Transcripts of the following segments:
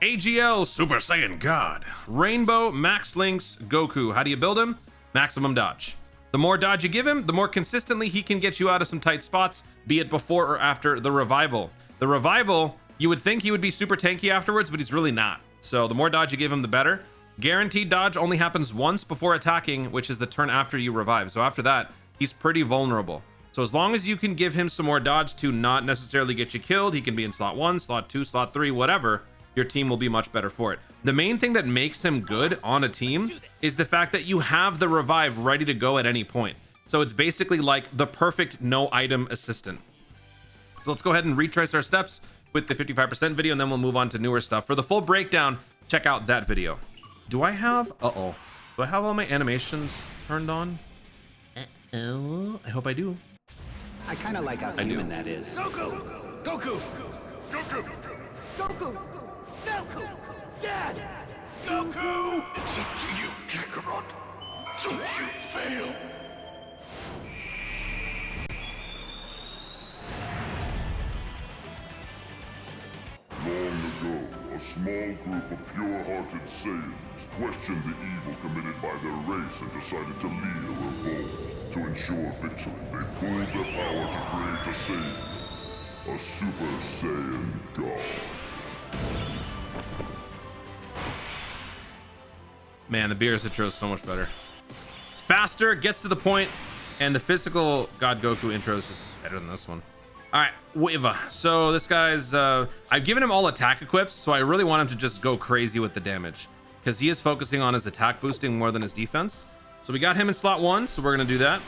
AGL Super Saiyan God. Rainbow Max Links Goku. How do you build him? Maximum dodge. The more dodge you give him, the more consistently he can get you out of some tight spots, be it before or after the revival. The revival, you would think he would be super tanky afterwards, but he's really not. So the more dodge you give him, the better. Guaranteed dodge only happens once before attacking, which is the turn after you revive. So after that, he's pretty vulnerable. So as long as you can give him some more dodge to not necessarily get you killed, he can be in slot 1, slot 2, slot 3, whatever, your team will be much better for it. The main thing that makes him good on a team is the fact that you have the revive ready to go at any point. So it's basically like the perfect no item assistant. So let's go ahead and retrace our steps with the 55% video, and then we'll move on to newer stuff. For the full breakdown, check out that video. Do I have, do I have all my animations turned on? I hope I do. I kind of like how human that is. Goku! Goku! Goku! Goku! Goku! Dad! Goku! It's up to you, Kakarot. Don't you fail. Long ago, a small group of pure-hearted Saiyans questioned the evil committed by their race and decided to lead a revolt. To ensure victory, they pooled their power to create a Saiyan, a Super Saiyan God. Man, the beer's intro is so much better. It's faster, gets to the point, and the physical God Goku intro is just better than this one. All right, Weva. So this guy's, I've given him all attack equips, so I really want him to just go crazy with the damage because he is focusing on his attack boosting more than his defense. So we got him in slot 1, so we're gonna do that.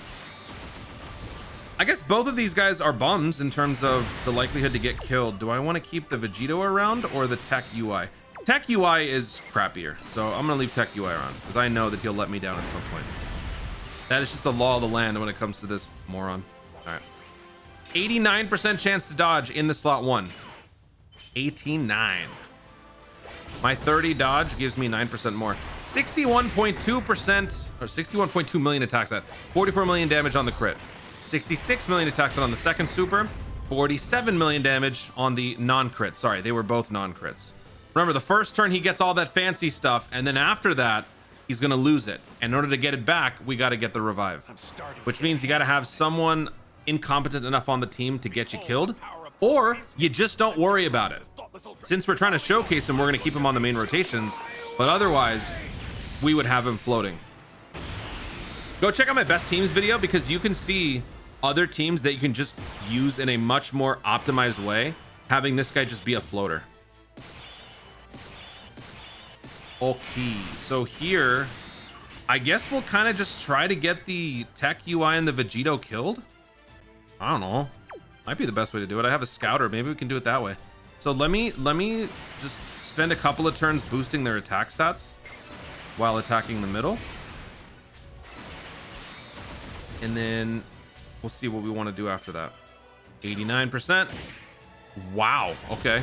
I guess both of these guys are bums in terms of the likelihood to get killed. Do I want to keep the Vegito around or the Tech UI? Tech UI is crappier, so I'm gonna leave Tech UI around because I know that he'll let me down at some point. That is just the law of the land when it comes to this moron. All right. 89% chance to dodge in the slot 1. 89. My 30 dodge gives me 9% more. 61.2% or 61.2 million attacks at 44 million damage on the crit. 66 million attacks on the second super. 47 million damage on the non-crit. Sorry, they were both non-crits. Remember, the first turn he gets all that fancy stuff, and then after that, he's gonna lose it. And in order to get it back, we gotta get the revive. Which means you gotta have someone incompetent enough on the team to get you killed, or you just don't worry about it. Since we're trying to showcase him, we're going to keep him on the main rotations, but otherwise we would have him floating. Go check out my best teams video because you can see other teams that you can just use in a much more optimized way, having this guy just be a floater. Okay, so here I guess we'll kind of just try to get the Tech UI and the Vegito killed. I don't know, might be the best way to do it. I have a scouter, maybe we can do it that way. So let me just spend a couple of turns boosting their attack stats while attacking the middle, and then we'll see what we want to do after that. 89%. Wow. Okay.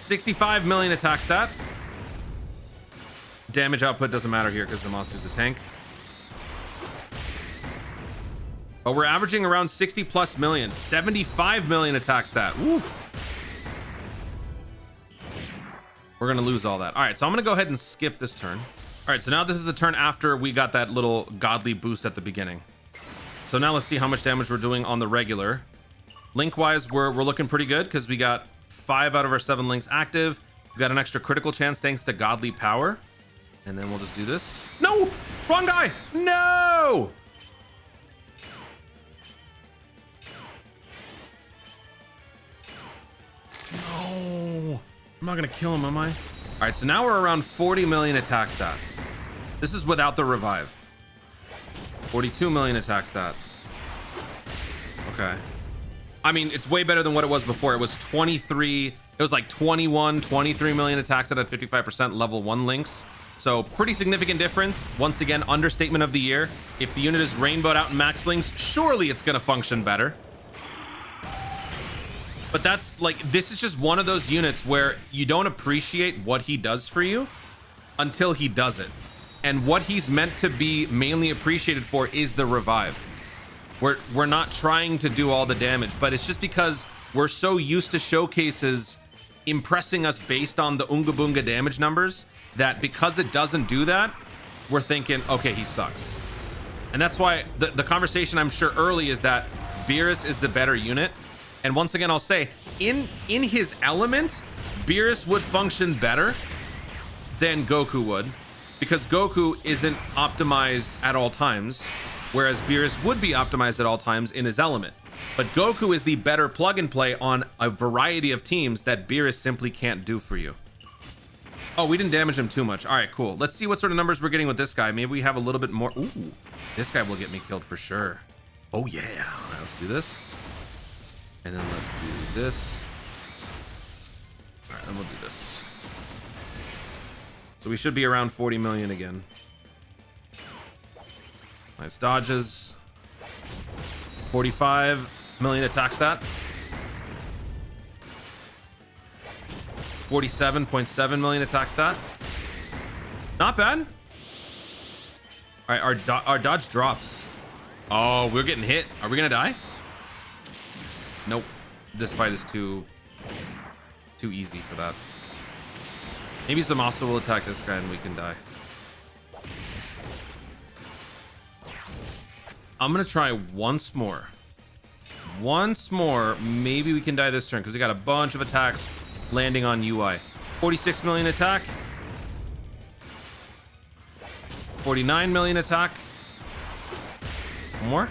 65 million attack stat. Damage output doesn't matter here because Zamasu's a tank. But we're averaging around 60 plus million. 75 million attack stat. Woo. We're gonna lose all that. All right, so I'm gonna go ahead and skip this turn. All right, so now this is the turn after we got that little godly boost at the beginning. So now let's see how much damage we're doing on the regular. Link wise, we're looking pretty good because we got 5 out of our 7 links active. We got an extra critical chance thanks to godly power. And then we'll just do this. No, wrong guy. No. No, I'm not gonna kill him, am I? All right, so now we're around 40 million attack stat. This is without the revive. 42 million attack stat. Okay. I mean, it's way better than what it was before. It was 23, it was like 21, 23 million attack stat at 55% level 1 links. So pretty significant difference. Once again, understatement of the year. If the unit is rainbowed out in max links, surely it's gonna function better. But that's like, this is just one of those units where you don't appreciate what he does for you until he does it. And what he's meant to be mainly appreciated for is the revive. We're not trying to do all the damage, but it's just because we're so used to showcases impressing us based on the Unga Boonga damage numbers, that because it doesn't do that, we're thinking, okay, he sucks. And that's why the conversation I'm sure early is that Beerus is the better unit. And once again, I'll say, in his element, Beerus would function better than Goku would, because Goku isn't optimized at all times, whereas Beerus would be optimized at all times in his element. But Goku is the better plug and play on a variety of teams that Beerus simply can't do for you. Oh, we didn't damage him too much. All right, cool. Let's see what sort of numbers we're getting with this guy. Maybe we have a little bit more. Ooh, this guy will get me killed for sure. Oh yeah. All right, let's do this. And then let's do this. All right, then we'll do this. So we should be around 40 million again. Nice dodges. 45 million attack stat. 47.7 million attack stat. Not bad. All right, our dodge drops. Oh, we're getting hit. Are we gonna die? Nope. This fight is too easy for that. Maybe Zamasu will attack this guy and we can die. I'm gonna try once more. Once more. Maybe we can die this turn because we got a bunch of attacks landing on UI. 46 million attack. 49 million attack. One more?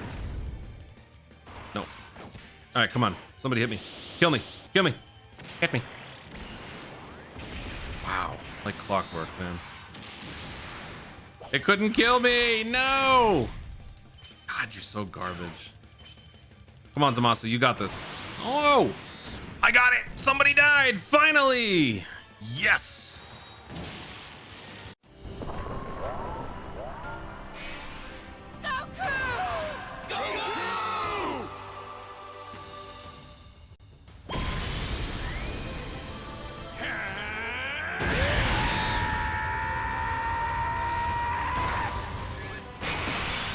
No. All right, come on. Somebody hit me. Kill me. Kill me. Hit me. Wow. Like clockwork, man. It couldn't kill me. No. God, you're so garbage. Come on, Zamasu. You got this. Oh, I got it. Somebody died. Finally. Yes.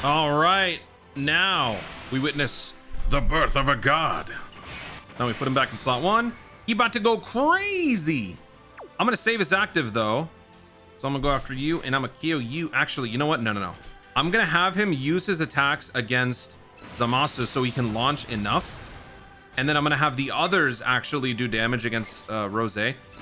All right, now we witness the birth of a god. Now we put him back in slot 1. He about to go crazy. I'm gonna save his active though. So I'm gonna go after you and I'm gonna KO you. Actually, you know what? No. I'm gonna have him use his attacks against Zamasu so he can launch enough. And then I'm gonna have the others actually do damage against Rose.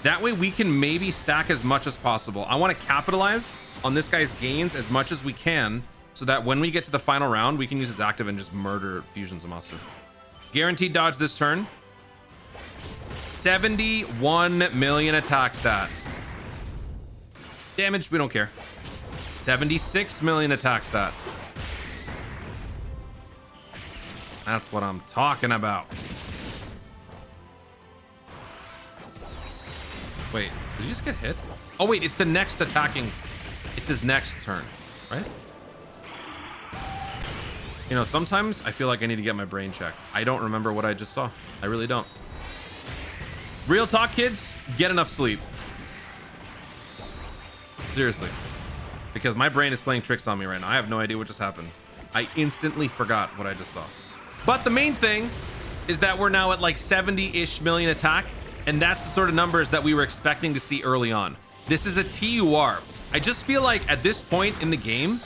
That way we can maybe stack as much as possible. I wanna capitalize on this guy's gains as much as we can, so that when we get to the final round, we can use his active and just murder Fusion Zamasu. Guaranteed dodge this turn. 71 million attack stat. Damage, we don't care. 76 million attack stat. That's what I'm talking about. Wait, did he just get hit? Oh wait, it's the next attacking. It's his next turn, right? You know, sometimes I feel like I need to get my brain checked. I don't remember what I just saw. I really don't. Real talk, kids, get enough sleep. Seriously. Because my brain is playing tricks on me right now. I have no idea what just happened. I instantly forgot what I just saw. But the main thing is that we're now at like 70-ish million attack, and that's the sort of numbers that we were expecting to see early on. This is a TUR. I just feel like at this point in the game,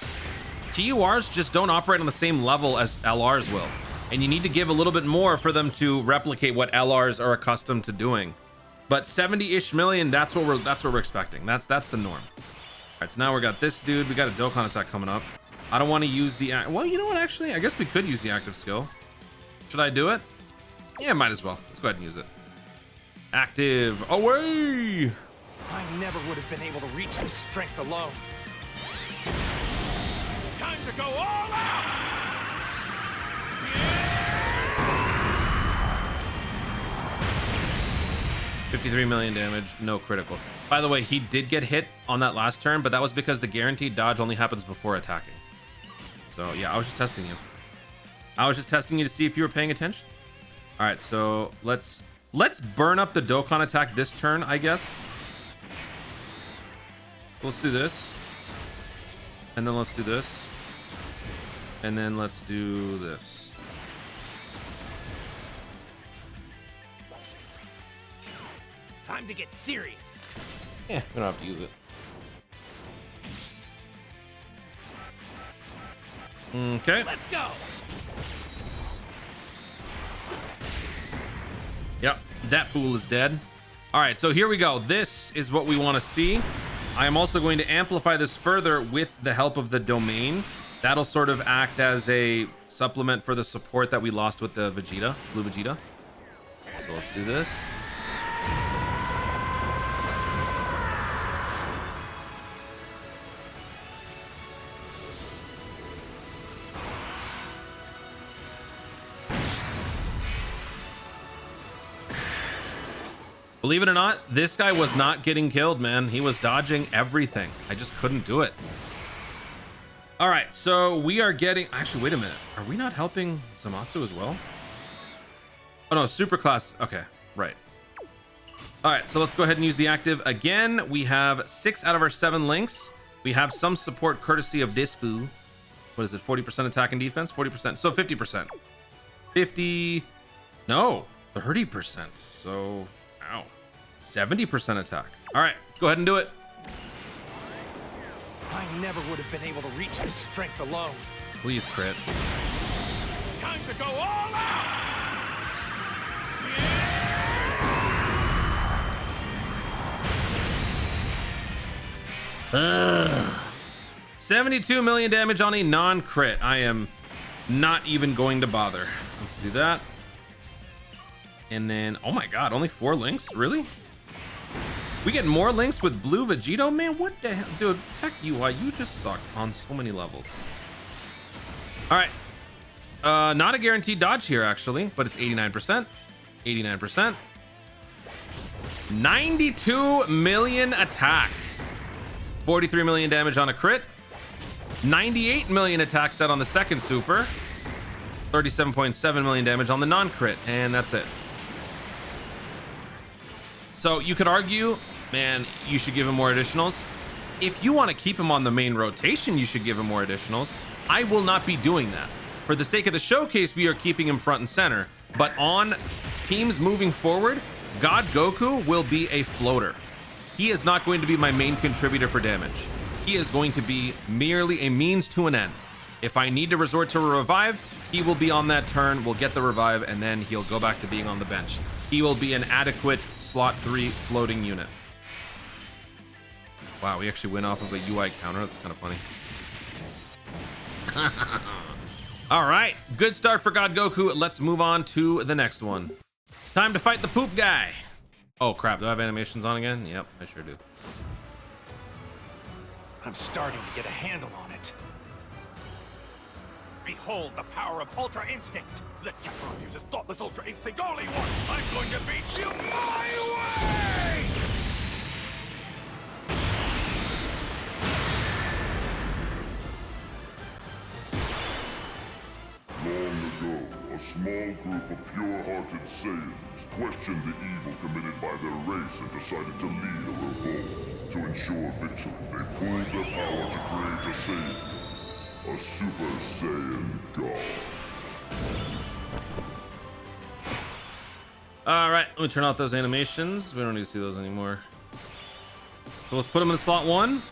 TURs just don't operate on the same level as LRs will. And you need to give a little bit more for them to replicate what LRs are accustomed to doing. But 70-ish million, that's what we're expecting. That's the norm. All right, so now we got this dude. We got a Dokkan attack coming up. I don't want to use the... Well, you know what, actually? I guess we could use the active skill. Should I do it? Yeah, might as well. Let's go ahead and use it. Active. Away! I never would have been able to reach this strength alone. It's time to go all out! 53 million damage, no critical. By the way, he did get hit on that last turn, but that was because the guaranteed dodge only happens before attacking. So yeah, I was just testing you. I was just testing you to see if you were paying attention. All right, so let's burn up the Dokkan attack this turn, I guess. So let's do this. And then let's do this. And then let's do this. Time to get serious. Yeah, we don't have to use it. Okay. Let's go. Yep, that fool is dead. All right, so here we go. This is what we want to see. I am also going to amplify this further with the help of the domain. That'll sort of act as a supplement for the support that we lost with the Vegeta, Blue Vegeta. So let's do this. Believe it or not, this guy was not getting killed, man. He was dodging everything. I just couldn't do it. All right, so we are getting... Actually, wait a minute. Are we not helping Zamasu as well? Oh, no, Superclass. Okay, right. All right, so let's go ahead and use the active again. We have 6 out of our 7 links. We have some support courtesy of this fool. What is it, 40% attack and defense? 40%, so 50%. 50... No, 30%. So, ow. 70% attack. All right, let's go ahead and do it. I never would have been able to reach this strength alone. Please crit. It's time to go all out! 72 million damage on a non-crit. I am not even going to bother. Let's do that. And then, oh my god, only 4 links? Really? We get more links with Blue Vegito? Man, what the hell? Dude, Tech UI, you just suck on so many levels. All right. Not a guaranteed dodge here, actually, but it's 89%. 89%. 92 million attack. 43 million damage on a crit. 98 million attack stat on the second super. 37.7 million damage on the non-crit, and that's it. So you could argue, man, you should give him more additionals. If you want to keep him on the main rotation, you should give him more additionals. I will not be doing that. For the sake of the showcase, we are keeping him front and center. But on teams moving forward, God Goku will be a floater. He is not going to be my main contributor for damage. He is going to be merely a means to an end. If I need to resort to a revive, he will be on that turn, we'll get the revive, and then he'll go back to being on the bench. He will be an adequate slot 3 floating unit. Wow, we actually went off of a UI counter. That's kind of funny. All right, good start for God Goku. Let's move on to the next one. Time to fight the poop guy. Oh crap, do I have animations on again? Yep, I sure do. I'm starting to get a handle on it. Behold the power of Ultra Instinct. Let Kakarot use his thoughtless Ultra Instinct all he wants. I'm going to beat you my way! Long ago, a small group of pure-hearted Saiyans questioned the evil committed by their race and decided to lead a revolt. To ensure victory, they pooled their power to create a Saiyan. A Super Saiyan God. All right, let me turn off those animations. We don't need to see those anymore. So let's put them in slot 1.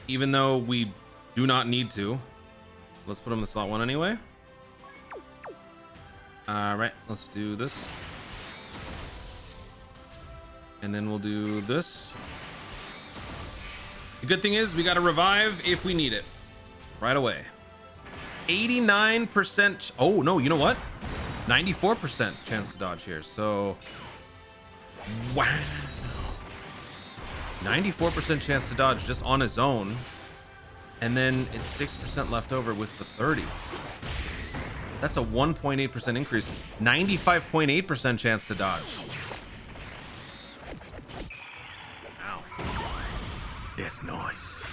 Even though we do not need to. Let's put them in slot 1 anyway. All right, let's do this. And then we'll do this. The good thing is we got to revive if we need it. Right away. 89%. Oh, no, you know what? 94% chance to dodge here. So, wow. 94% chance to dodge just on his own. And then it's 6% left over with the 30. That's a 1.8% increase. 95.8% chance to dodge. Ow. That's nice.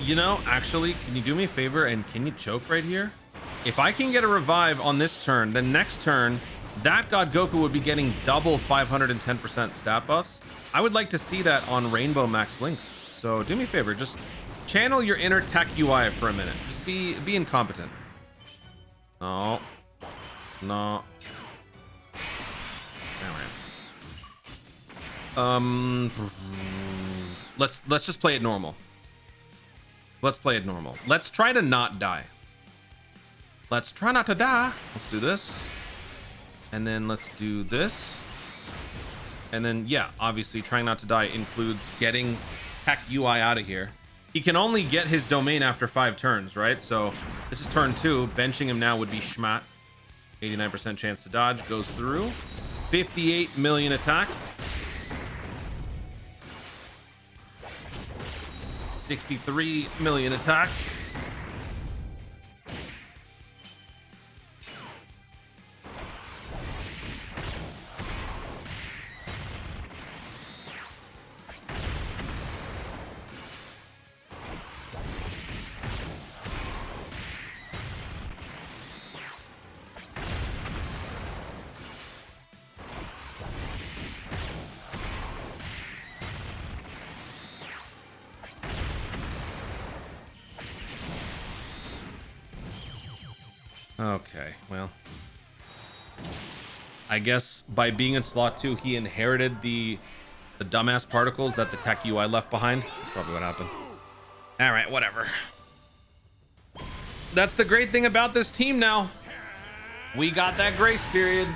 You know, actually, can you do me a favor and can you choke right here? If I can get a revive on this turn, then next turn, that God Goku would be getting double 510% stat buffs. I would like to see that on Rainbow Max Links. So do me a favor, just channel your inner tech UI for a minute. Just be incompetent. No. No. All right. Let's just play it normal. Let's play it normal. Let's try to not die. Let's try not to die. Let's do this. And then let's do this. And then, yeah, obviously trying not to die includes getting tech UI out of here. He can only get his domain after 5 turns, right? So this is turn 2. Benching him now would be schmat. 89% chance to dodge. Goes through. 58 million attack. 63 million attack. Okay, well, I guess by being in slot 2, he inherited the dumbass particles that the tech UI left behind. That's probably what happened. All right, whatever. That's the great thing about this team now. We got that grace period.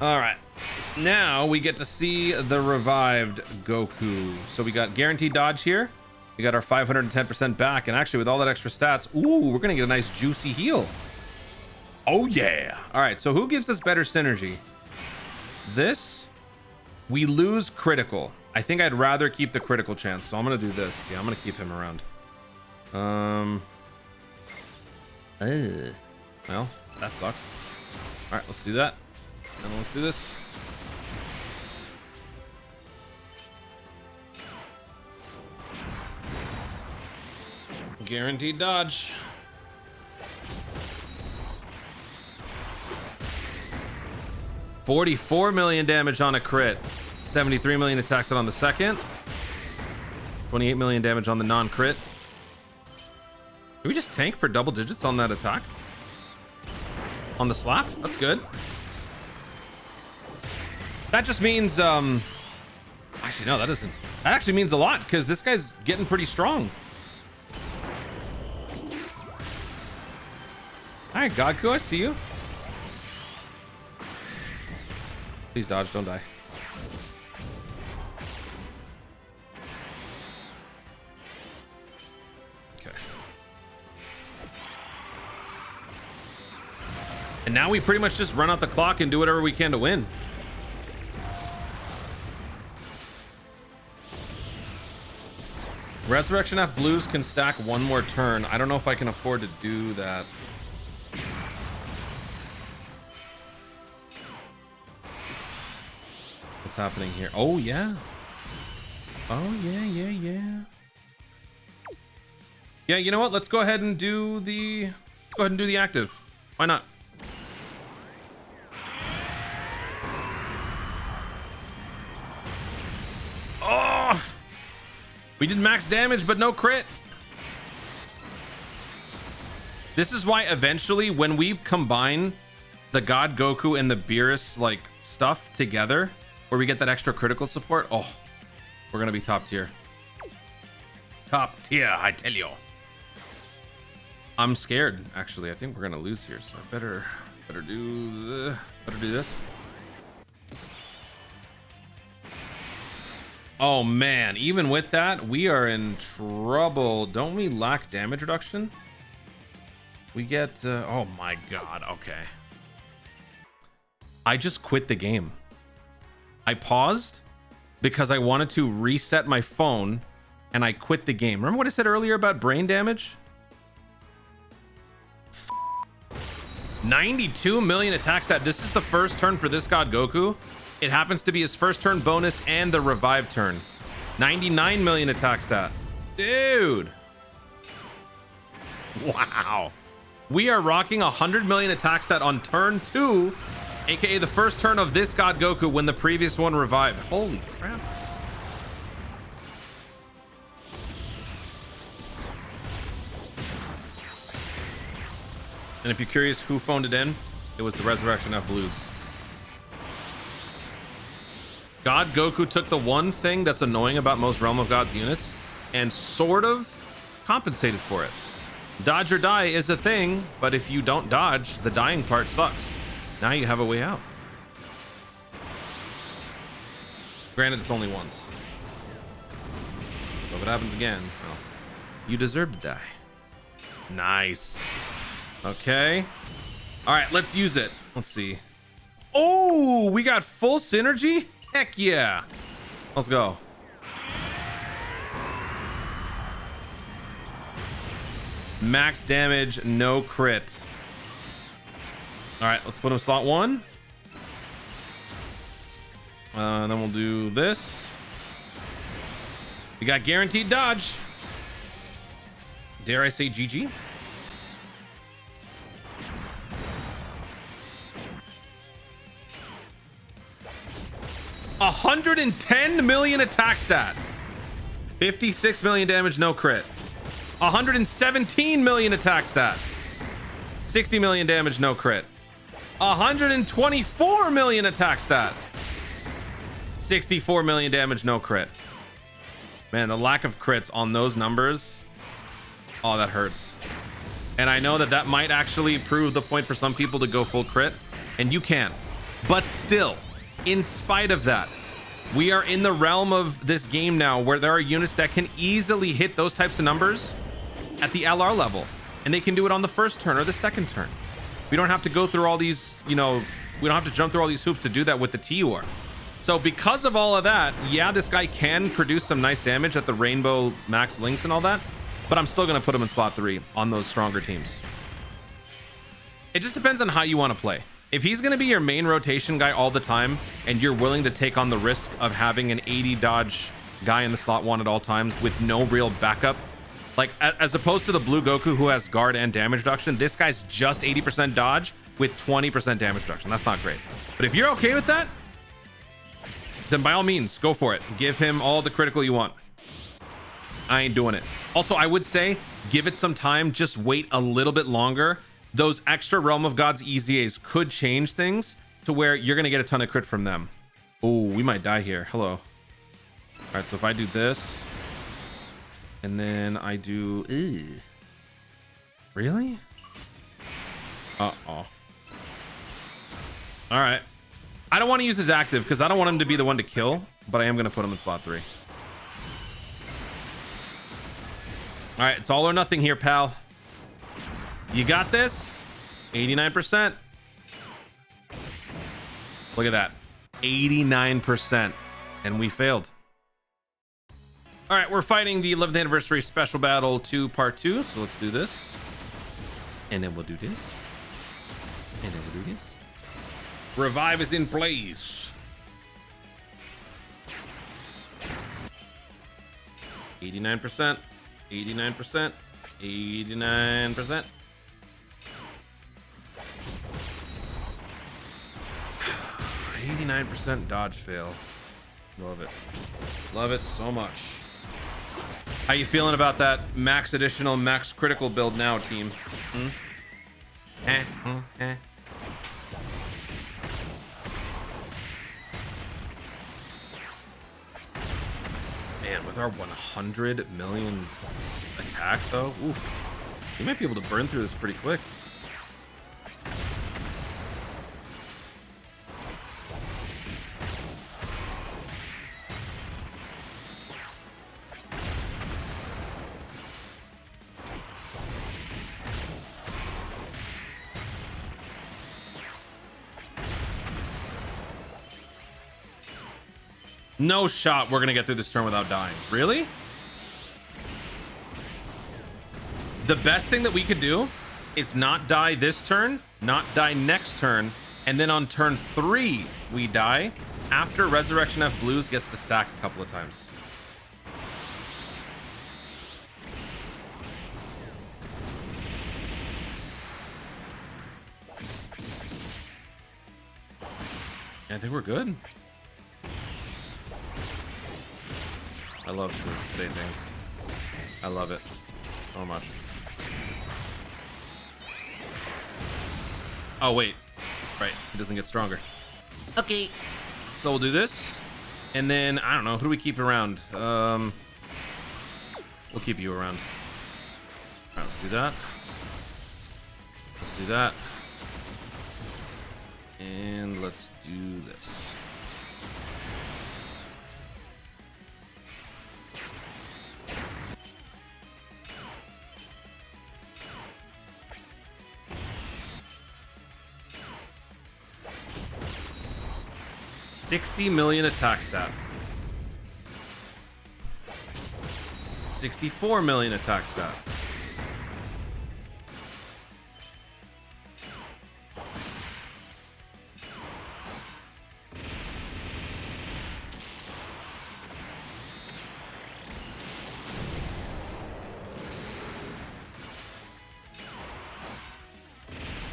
All right, now we get to see the revived Goku. So we got guaranteed dodge here. We got our 510% back, and actually with all that extra stats, ooh, we're gonna get a nice juicy heal. Oh yeah. All right, so who gives us better synergy? This, we lose critical. I think I'd rather keep the critical chance, so I'm gonna do this. Yeah, I'm gonna keep him around. Well, that sucks. All right, let's do that. And let's do this. Guaranteed dodge. $44 million damage on a crit. 73 million attacks it on the second. 28 million damage on the non-crit. Did we just tank for double digits on that attack? On the slap? That's good. That just means, actually, no, that doesn't. That actually means a lot because this guy's getting pretty strong. All right, Goku, I see you. Please dodge, don't die. Okay. And now we pretty much just run out the clock and do whatever we can to win. Resurrection F blues can stack one more turn. I don't know if I can afford to do that. What's happening here? Oh yeah. Oh yeah. Yeah, you know what? Let's go ahead and do the active. Why not? Oh! We did max damage, but no crit. This is why eventually when we combine the God Goku and the Beerus like stuff together, where we get that extra critical support, oh, we're gonna be top tier. Top tier, I tell you. I'm scared, actually. I think we're gonna lose here, so I better do this. Oh man, even with that, we are in trouble. Don't we lack damage reduction? We get, oh my God, okay. I just quit the game. I paused because I wanted to reset my phone and I quit the game. Remember what I said earlier about brain damage? 92 million attack stat. This is the first turn for this God Goku. It happens to be his first turn bonus and the revive turn. 99 million attack stat. Dude. Wow. We are rocking 100 million attack stat on turn 2, aka the first turn of this God Goku when the previous one revived. Holy crap. And if you're curious who phoned it in, it was the Resurrection F Blues. God Goku took the one thing that's annoying about most Realm of Gods units and sort of compensated for it. Dodge or die is a thing, but if you don't dodge, the dying part sucks. Now you have a way out. Granted, it's only once. So if it happens again, well, you deserve to die. Nice. Okay. All right, let's use it. Let's see. Oh, we got full synergy? Heck yeah. Let's go. Max damage, no crit. All right, let's put him slot 1. Then we'll do this. We got guaranteed dodge. Dare I say GG? $110 million attack stat. 56 million damage, no crit. 117 million attack stat. 60 million damage, no crit. 124 million attack stat. 64 million damage, no crit. Man, the lack of crits on those numbers, oh, that hurts. And I know that that might actually prove the point for some people to go full crit, and you can. But still, in spite of that, we are in the realm of this game now where there are units that can easily hit those types of numbers at the LR level, and they can do it on the first turn or the second turn. We don't have to go through all these, you know, we don't have to jump through all these hoops to do that with the TUR. So because of all of that, yeah, this guy can produce some nice damage at the Rainbow Max Links and all that, but I'm still going to put him in slot 3 on those stronger teams. It just depends on how you want to play. If he's going to be your main rotation guy all the time, and you're willing to take on the risk of having an 80 dodge guy in the slot 1 at all times with no real backup, like as opposed to the blue Goku who has guard and damage reduction, this guy's just 80% dodge with 20% damage reduction. That's not great. But if you're okay with that, then by all means, go for it. Give him all the critical you want. I ain't doing it. Also, I would say give it some time. Just wait a little bit longer. Those extra Realm of Gods EZAs could change things to where you're going to get a ton of crit from them. Oh, we might die here. Hello. All right, so if I do this, and then I do... Really? Uh-oh. All right. I don't want to use his active because I don't want him to be the one to kill, but I am going to put him in slot 3. All right, it's all or nothing here, pal. You got this. 89%. Look at that. 89%. And we failed. All right, we're fighting the 11th anniversary special battle 2 part 2. So let's do this. And then we'll do this. And then we'll do this. Revive is in place. 89%. 89%. 89%. 89% dodge fail. Love it. Love it so much. How you feeling about that max additional, max critical build now, team? Man, with our 100 million attack, though, oof, we might be able to burn through this pretty quick. No shot we're gonna get through this turn without dying. Really? The best thing that we could do is not die this turn, not die next turn, and then on turn 3 we die after Resurrection F Blues gets to stack a couple of times. I think we're good. I love to say things. I love it so much. Oh, wait. Right. It doesn't get stronger. Okay. So we'll do this. And then, I don't know. Who do we keep around? We'll keep you around. All right, let's do that. Let's do that. And let's do this. $60 million attack stat. 64 million attack stat.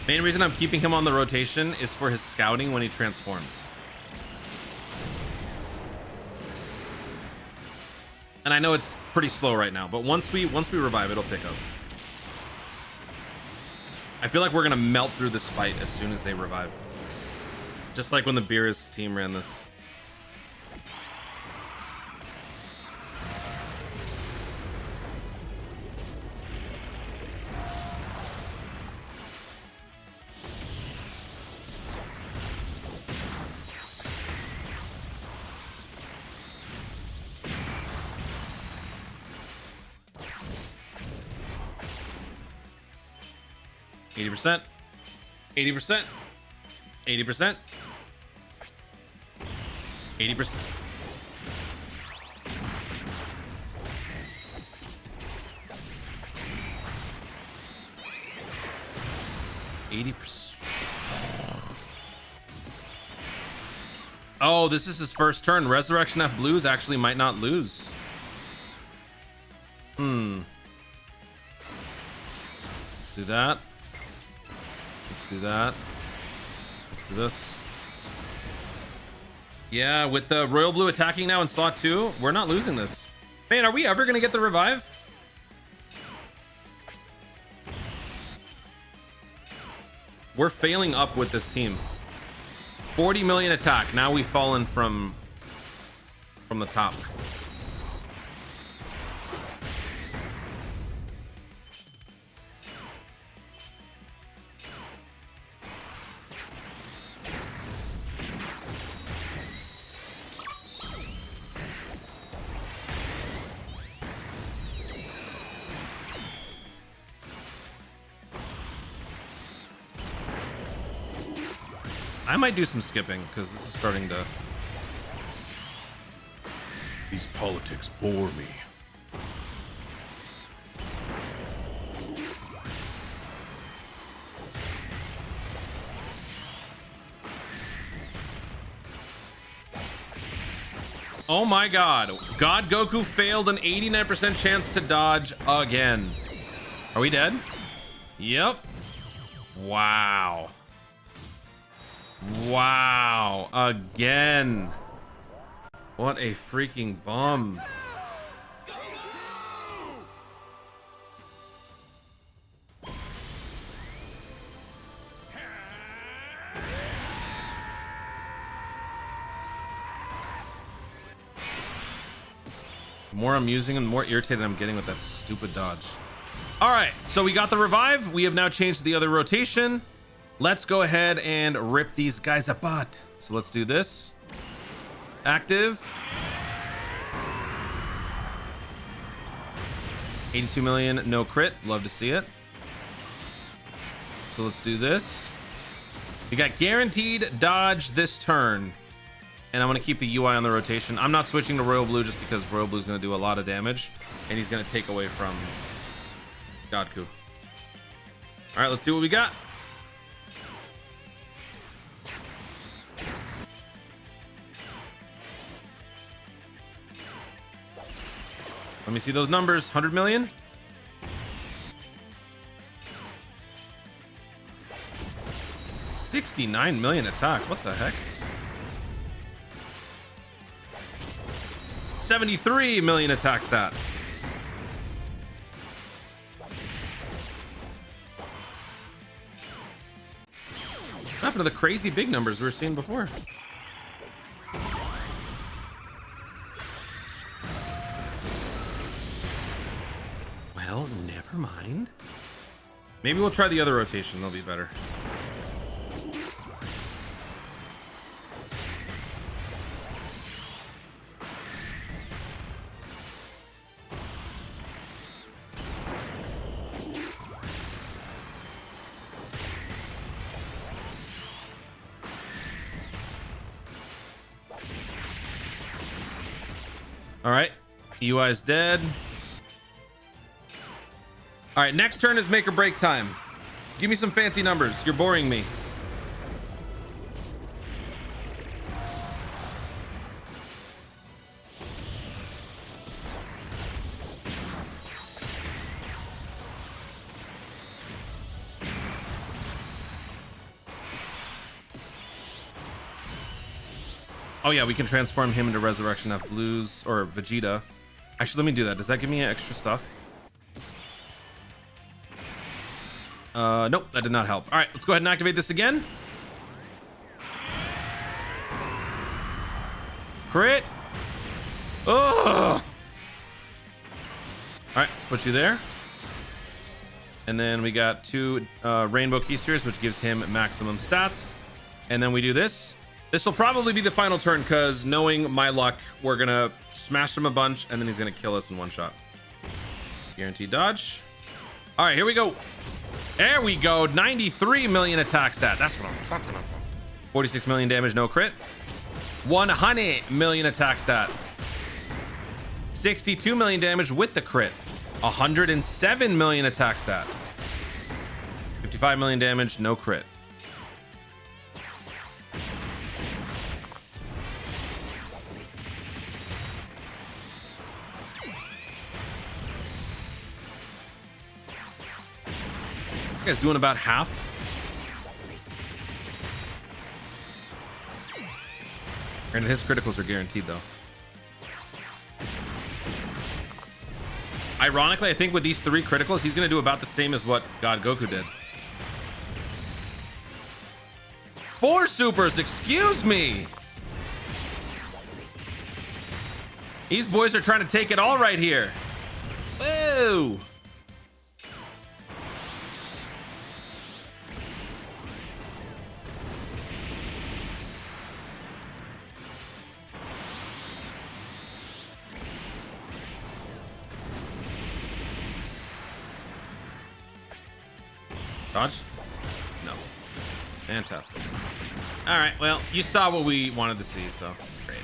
Main reason I'm keeping him on the rotation is for his scouting when he transforms. And I know it's pretty slow right now, but once we revive, it'll pick up. I feel like we're gonna melt through this fight as soon as they revive. Just like when the Beerus team ran this. %, 80%, 80%, 80%. Oh, this is his first turn. Resurrection F Blues actually might not lose. Let's do that. Let's do that. Let's do this. Yeah, with the Royal Blue attacking now in slot 2, we're not losing this. Man, are we ever going to get the revive? We're failing up with this team. 40 million attack. Now we've fallen from the top. I might do some skipping because this is starting to... These politics bore me. Oh my god. God Goku failed an 89% chance to dodge again. Are we dead? Yep. Wow. Wow. Again. What a freaking bum. The more I'm using him, the more irritated I'm getting with that stupid dodge. All right, so we got the revive. We have now changed the other rotation. Let's go ahead and rip these guys apart. So let's do this. Active. 82 million, no crit. Love to see it. So let's do this. We got guaranteed dodge this turn. And I'm going to keep the UI on the rotation. I'm not switching to Royal Blue just because Royal Blue is going to do a lot of damage. And he's going to take away from GOKU. All right, let's see what we got. Let me see those numbers. 100 million. $69 million attack. What the heck? 73 million attack stat. What happened to the crazy big numbers we were seeing before? Well, never mind. Maybe we'll try the other rotation. They'll be better. All right, UI is dead. All right, next turn is make or break time. Give me some fancy numbers. You're boring me. Oh yeah, we can transform him into Resurrection F Blues or Vegeta. Actually, let me do that. Does that give me extra stuff? Nope, that did not help. All right, let's go ahead and activate this again. Crit. Oh. All right, let's put you there. And then we got 2 Rainbow Key Spheres, which gives him maximum stats. And then we do this. This will probably be the final turn because knowing my luck, we're going to smash him a bunch and then he's going to kill us in one shot. Guaranteed dodge. All right, here we go. There we go. 93 million attack stat. That's what I'm talking about. 46 million damage, no crit. 100 million attack stat. 62 million damage with the crit. 107 million attack stat. 55 million damage, no crit. This guy's doing about half. And his criticals are guaranteed though. Ironically, I think with these 3 criticals, he's going to do about the same as what God Goku did. 4 supers, excuse me. These boys are trying to take it all right here. Whoa. Dodge? No. Fantastic. All right, well, you saw what we wanted to see, so great.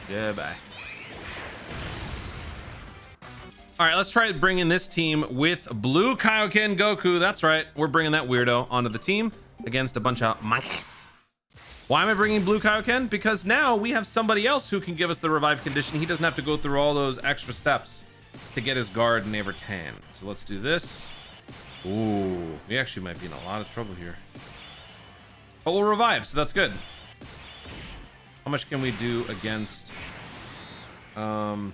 Goodbye. All right, let's try bringing this team with Blue Kaio-Ken Goku. That's right, we're bringing that weirdo onto the team against a bunch of monkeys. Why am I bringing Blue Kaio-Ken? Because now we have somebody else who can give us the revive condition. He doesn't have to go through all those extra steps to get his guard never tan. So let's do this. Ooh, we actually might be in a lot of trouble here. But we'll revive, so that's good. How much can we do against Bardock?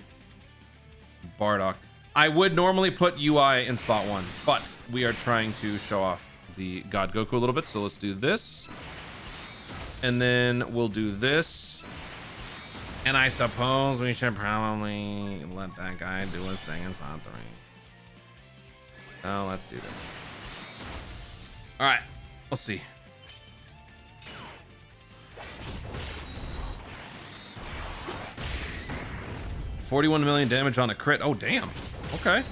I would normally put UI in slot 1, but we are trying to show off the God Goku a little bit, so let's do this. And then we'll do this. And I suppose we should probably let that guy do his thing in slot 3. Oh, let's do this. All right, we'll see. $41 million damage on a crit. Oh, damn. Okay.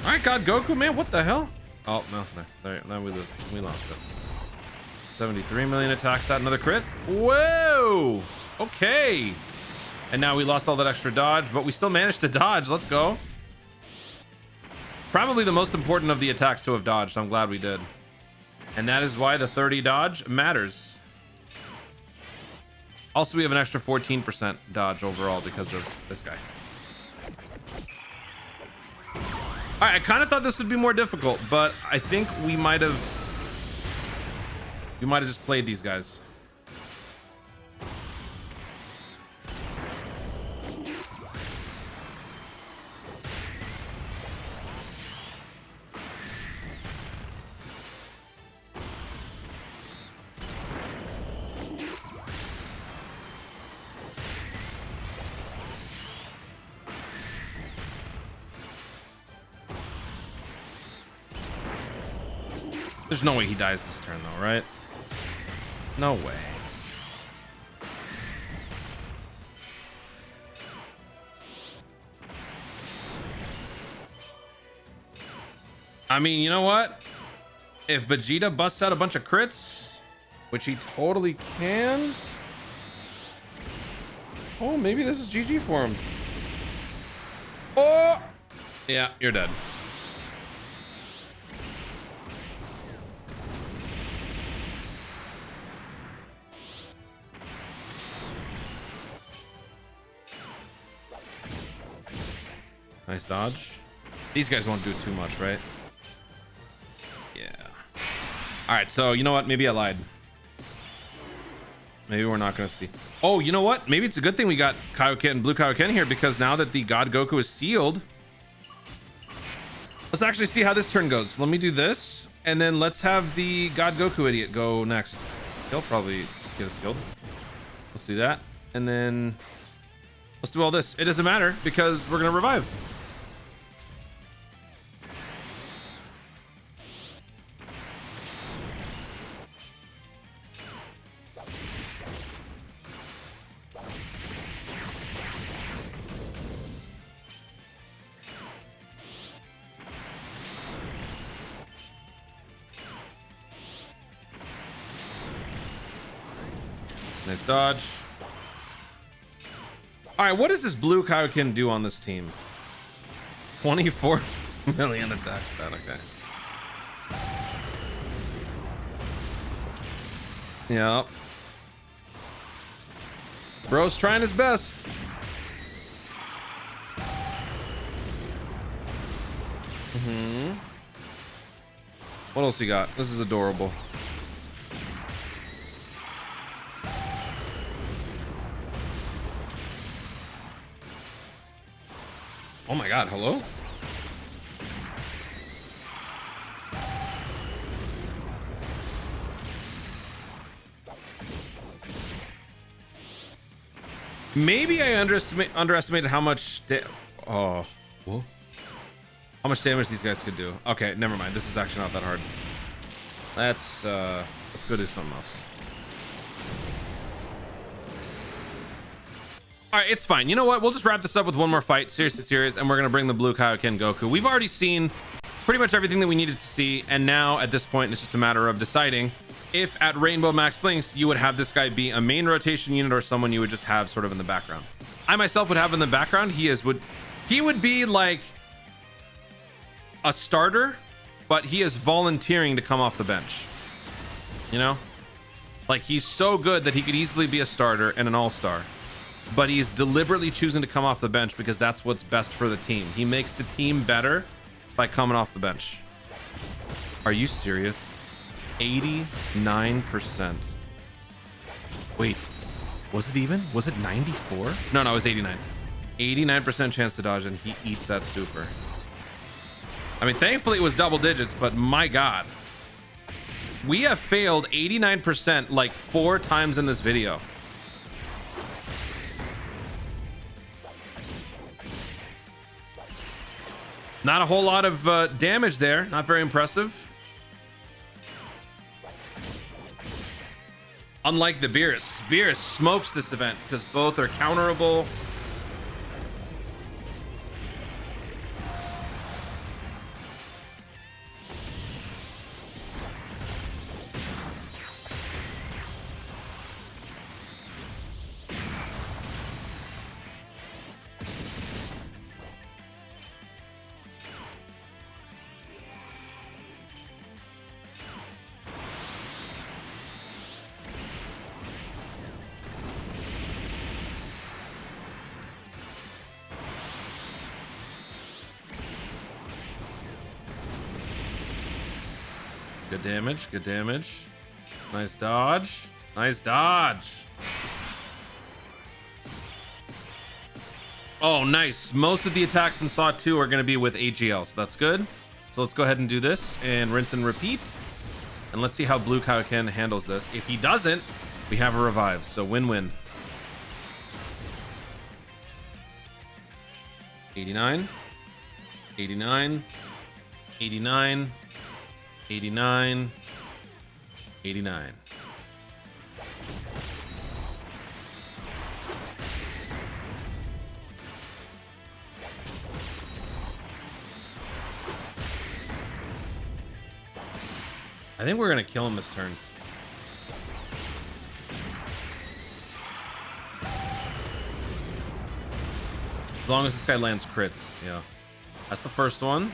All right, God Goku, man, what the hell? Oh, no, we lost it. 73 million attack stat, another crit. Whoa. Okay. And now we lost all that extra dodge, but we still managed to dodge. Let's go. Probably the most important of the attacks to have dodged. I'm glad we did. And that is why the 30 dodge matters. Also, we have an extra 14% dodge overall because of this guy. All right, I kind of thought this would be more difficult, but I think we might have just played these guys. There's no way he dies this turn though, right? No way. I mean, you know what? If Vegeta busts out a bunch of crits, which he totally can. Oh, maybe this is GG for him. Oh! Yeah, you're dead. Nice dodge. These guys won't do too much, right? Yeah. All right, so you know what? Maybe I lied. Maybe we're not going to see. Oh, you know what? Maybe it's a good thing we got Kaio-Ken, Blue Kaio-Ken here, because now that the God Goku is sealed, let's actually see how this turn goes. Let me do this, and then let's have the God Goku idiot go next. He'll probably get us killed. Let's do that, and then let's do all this. It doesn't matter because we're going to revive. Nice dodge. All right, what does this Blue Kaio-Ken do on this team? 24 million attack stat. Okay. Yep. Bro's trying his best. What else you got? This is adorable. Oh my god, hello? Maybe I underestimated how much how much damage these guys could do. Okay, never mind. This is actually not that hard. Let's go do something else. All right, it's fine. You know what? We'll just wrap this up with one more fight, seriously serious, and we're gonna bring the Blue Kaio-Ken Goku. We've already seen pretty much everything that we needed to see, and now at this point, it's just a matter of deciding if at Rainbow Max Links you would have this guy be a main rotation unit or someone you would just have sort of in the background. I myself would have in the background. He would be like a starter, but he is volunteering to come off the bench. You know, like he's so good that he could easily be a starter and an all-star. But he's deliberately choosing to come off the bench because that's what's best for the team. He makes the team better by coming off the bench. Are you serious? 89%. Wait, was it even? Was it 94? No, it was 89. 89% chance to dodge, and he eats that super. I mean, thankfully it was double digits, but my God. We have failed 89% like 4 times in this video. Not a whole lot of damage there. Not very impressive. Unlike the Beerus. Beerus smokes this event because both are counterable. Good damage, good damage. Nice dodge. Nice dodge. Oh, nice. Most of the attacks in Saw 2 are going to be with AGL, so that's good. So let's go ahead and do this and rinse and repeat. And let's see how Blue Kaio-Ken handles this. If he doesn't, we have a revive. So win-win. 89. 89. 89. 89. 89. I think we're gonna kill him this turn. As long as this guy lands crits, yeah. That's the first one.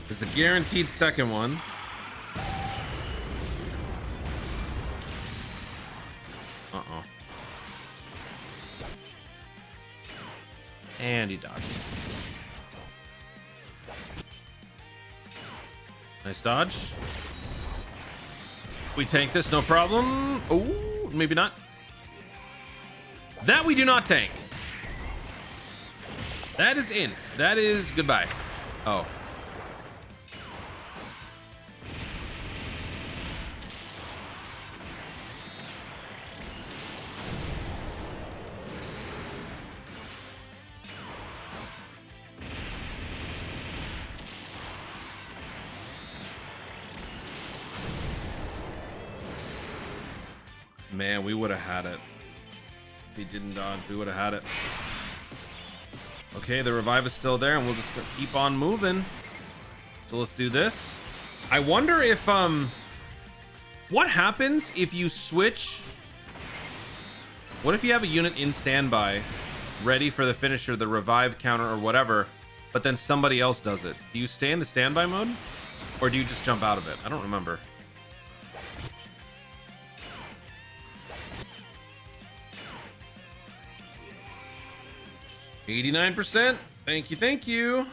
Is the guaranteed second one. Uh-oh. And he dodged. Nice dodge. We tank this, no problem. Oh, maybe not. That we do not tank. That is int. That is goodbye. Oh. Man, we would have had it. If he didn't dodge, we would have had it. Okay, the revive is still there, and we'll just keep on moving. So let's do this. I wonder if, what happens if you switch? What if you have a unit in standby, ready for the finisher, the revive counter, or whatever, but then somebody else does it? Do you stay in the standby mode? Or do you just jump out of it? I don't remember. %. Thank you, thank you.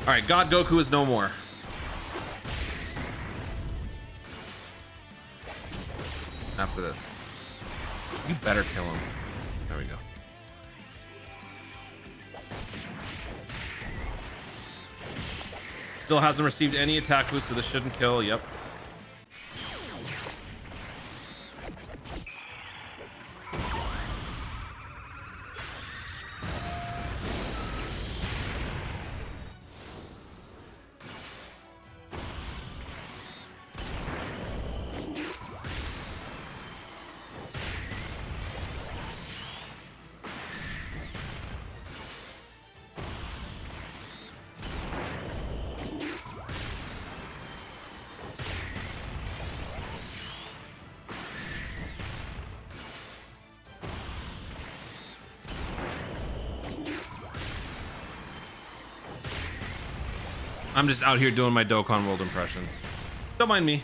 All right, God Goku is no more. After this. You better kill him. There we go. Still hasn't received any attack boost, so this shouldn't kill. Yep. I'm just out here doing my Dokkan World impression. Don't mind me.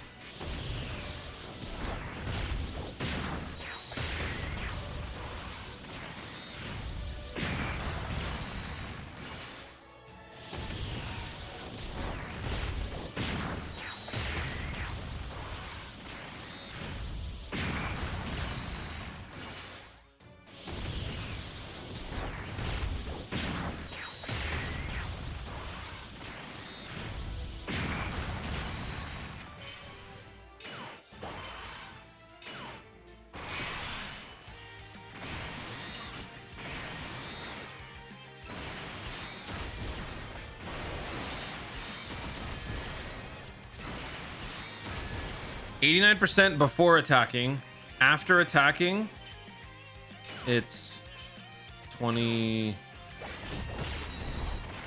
%, before attacking. After attacking, it's 20,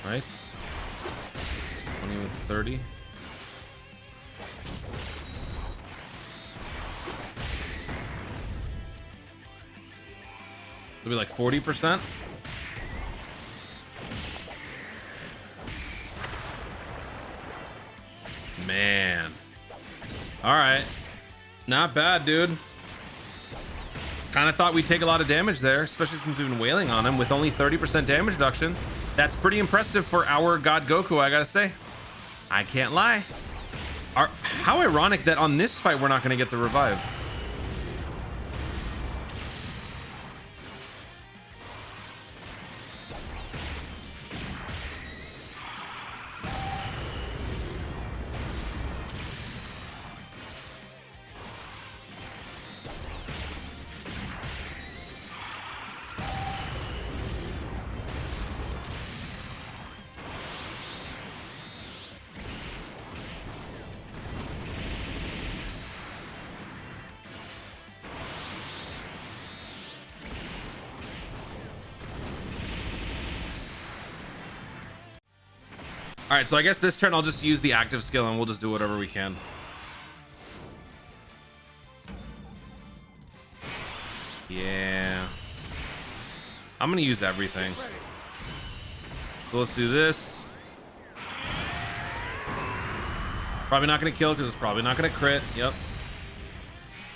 right? 20 with 30. It'll be like 40%. Man. All right. Not bad, dude. Kind of thought we'd take a lot of damage there, especially since we've been wailing on him with only 30% damage reduction. That's pretty impressive for our God Goku, I gotta say. I can't lie. How ironic that on this fight we're not gonna get the revive. All right, so I guess this turn I'll just use the active skill and we'll just do whatever we can. Yeah. I'm gonna use everything. So let's do this. Probably not gonna kill because it's probably not gonna crit. Yep.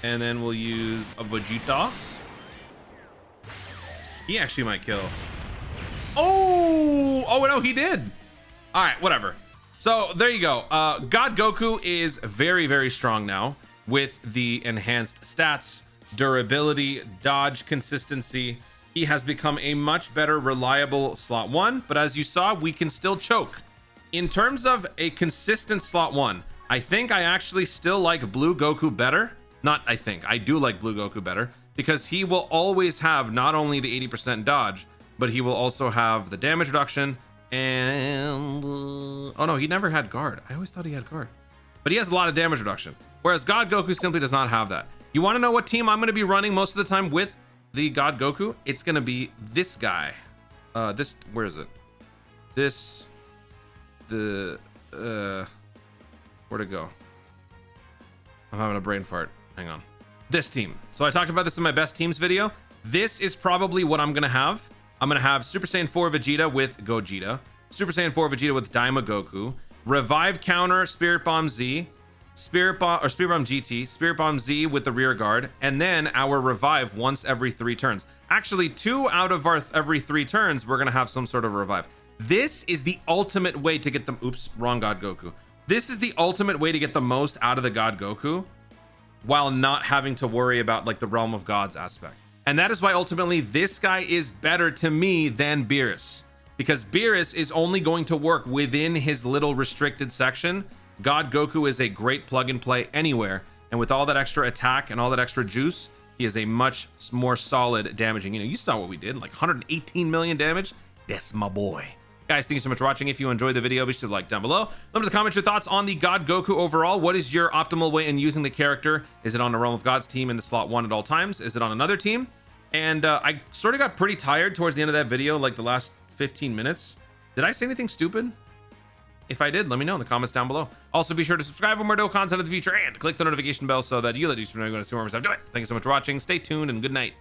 And then we'll use a Vegeta. He actually might kill. Oh no, he did. All right, whatever. So there you go. God Goku is very, very strong now with the enhanced stats, durability, dodge, consistency. He has become a much better, reliable slot 1. But as you saw, we can still choke. In terms of a consistent slot 1, I think I actually still like Blue Goku better. Not I think, I do like Blue Goku better because he will always have not only the 80% dodge, but he will also have the damage reduction and oh no, he never had guard. I always thought he had guard, but he has a lot of damage reduction, whereas God Goku simply does not have that. You want to know what team I'm going to be running most of the time with the God Goku? It's going to be this guy. Where is it? Where'd it go? I'm having a brain fart. Hang on. This team. So I talked about this in my best teams video. This is probably what I'm going to have. I'm going to have Super Saiyan 4 Vegeta with Gogeta, Super Saiyan 4 Vegeta with Daima Goku, Revived Counter Spirit Bomb Z, Spirit Bomb GT, Spirit Bomb Z with the rear guard, and then our revive once every 3 turns. Actually, 2 out of our every 3 turns, we're going to have some sort of revive. This is the ultimate way to get them. Oops, wrong God Goku. This is the ultimate way to get the most out of the God Goku while not having to worry about like the realm of gods aspect. And that is why ultimately this guy is better to me than Beerus, because Beerus is only going to work within his little restricted section. God Goku is a great plug and play anywhere. And with all that extra attack and all that extra juice, he is a much more solid damaging. You know, you saw what we did, like 118 million damage. That's my boy. Guys, thank you so much for watching. If you enjoyed the video, be sure to like down below. Let me know to comment your thoughts on the God Goku overall. What is your optimal way in using the character? Is it on the Realm of Gods team in the slot 1 at all times? Is it on another team? And I sort of got pretty tired towards the end of that video, like the last 15 minutes. Did I say anything stupid? If I did, let me know in the comments down below. Also, be sure to subscribe for more dope content in the future and click the notification bell so that you'll let you know when I see more stuff. Do it. Thank you so much for watching. Stay tuned and good night.